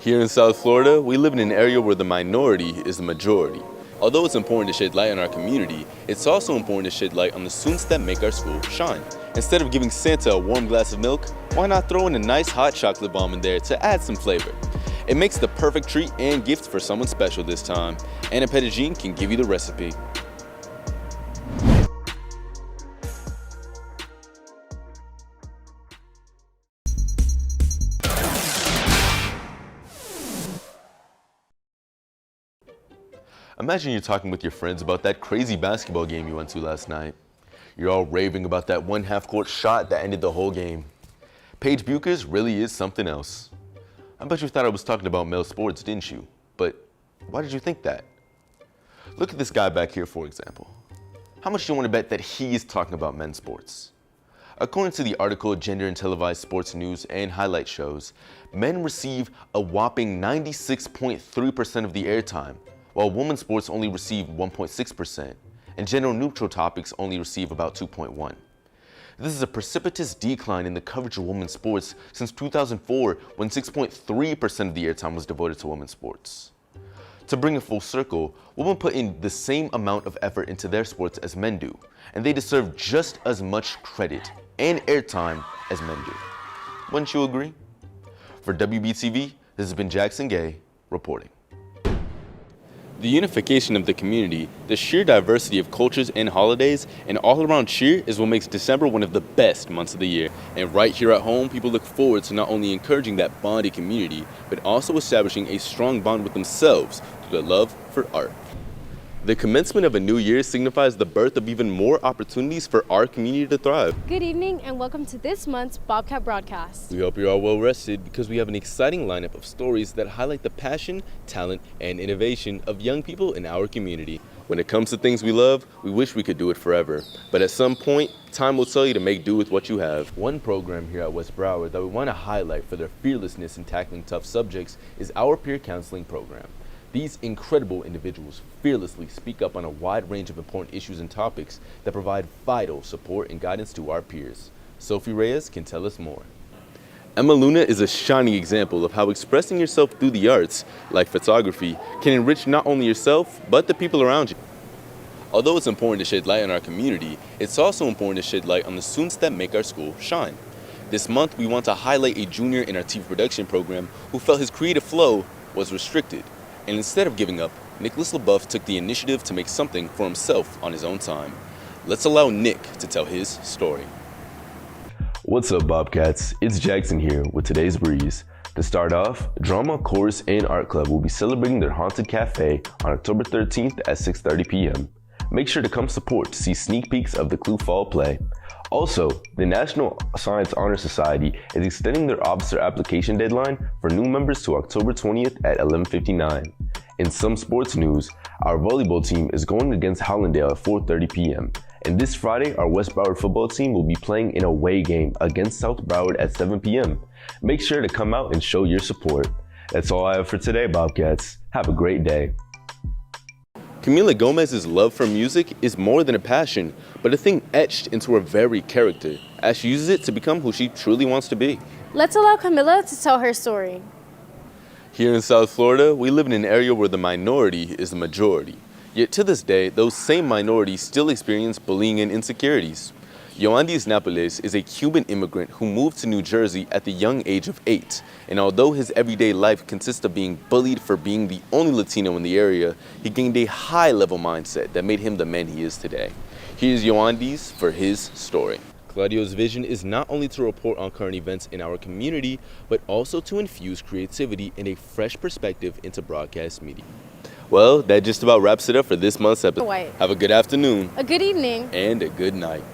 Here in South Florida, we live in an area where the minority is the majority. Although it's important to shed light on our community, it's also important to shed light on the students that make our school shine. Instead of giving Santa a warm glass of milk, why not throw in a nice hot chocolate bomb in there to add some flavor? It makes the perfect treat and gift for someone special this time. Anna Pettigene can give you the recipe. Imagine you're talking with your friends about that crazy basketball game you went to last night. You're all raving about that one half-court shot that ended the whole game. Paige Buchers really is something else. I bet you thought I was talking about male sports, didn't you? But why did you think that? Look at this guy back here, for example. How much do you want to bet that he's talking about men's sports? According to the article Gender in Televised Sports News and Highlight Shows, men receive a whopping 96.3% of the airtime, while women's sports only receive 1.6%, and gender-neutral topics only receive about 2.1%. This is a precipitous decline in the coverage of women's sports since 2004, when 6.3% of the airtime was devoted to women's sports. To bring it full circle, women put in the same amount of effort into their sports as men do, and they deserve just as much credit and airtime as men do. Wouldn't you agree? For WBTV, this has been Jaxon reporting. The unification of the community, the sheer diversity of cultures and holidays, and all-around cheer is what makes December one of the best months of the year. And right here at home, people look forward to not only encouraging that bonded community, but also establishing a strong bond with themselves through their love for art. The commencement of a new year signifies the birth of even more opportunities for our community to thrive. Good evening and welcome to this month's Bobcat broadcast. We hope you're all well rested because we have an exciting lineup of stories that highlight the passion, talent, and innovation of young people in our community. When it comes to things we love, we wish we could do it forever. But at some point, time will tell you to make do with what you have. One program here at West Broward that we want to highlight for their fearlessness in tackling tough subjects is our peer counseling program. These incredible individuals fearlessly speak up on a wide range of important issues and topics that provide vital support and guidance to our peers. Sophie Reyes can tell us more. Emma Luna is a shining example of how expressing yourself through the arts, like photography, can enrich not only yourself, but the people around you. Although it's important to shed light on our community, it's also important to shed light on the students that make our school shine. This month, we want to highlight a junior in our TV production program who felt his creative flow was restricted. And instead of giving up, Nicholas LaBeouf took the initiative to make something for himself on his own time. Let's allow Nick to tell his story. What's up, Bobcats? It's Jaxon here with today's breeze. To start off, Drama, Chorus, and Art Club will be celebrating their Haunted Cafe on October 13th at 6:30 p.m. Make sure to come support to see sneak peeks of the Clue Fall play. Also, the National Science Honor Society is extending their officer application deadline for new members to October 20th at 11:59. In some sports news, our volleyball team is going against Hollandale at 4:30 p.m. And this Friday, our West Broward football team will be playing an away game against South Broward at 7 p.m. Make sure to come out and show your support. That's all I have for today, Bobcats. Have a great day. Camila Gomez's love for music is more than a passion, but a thing etched into her very character, as she uses it to become who she truly wants to be. Let's allow Camila to tell her story. Here in South Florida, we live in an area where the minority is the majority. Yet to this day, those same minorities still experience bullying and insecurities. Yoandis Napoles is a Cuban immigrant who moved to New Jersey at the young age of 8. And although his everyday life consists of being bullied for being the only Latino in the area, he gained a high-level mindset that made him the man he is today. Here's Yoandis for his story. Claudio's vision is not only to report on current events in our community, but also to infuse creativity and a fresh perspective into broadcast media. Well, that just about wraps it up for this month's episode. Have a good afternoon, a good evening, and a good night.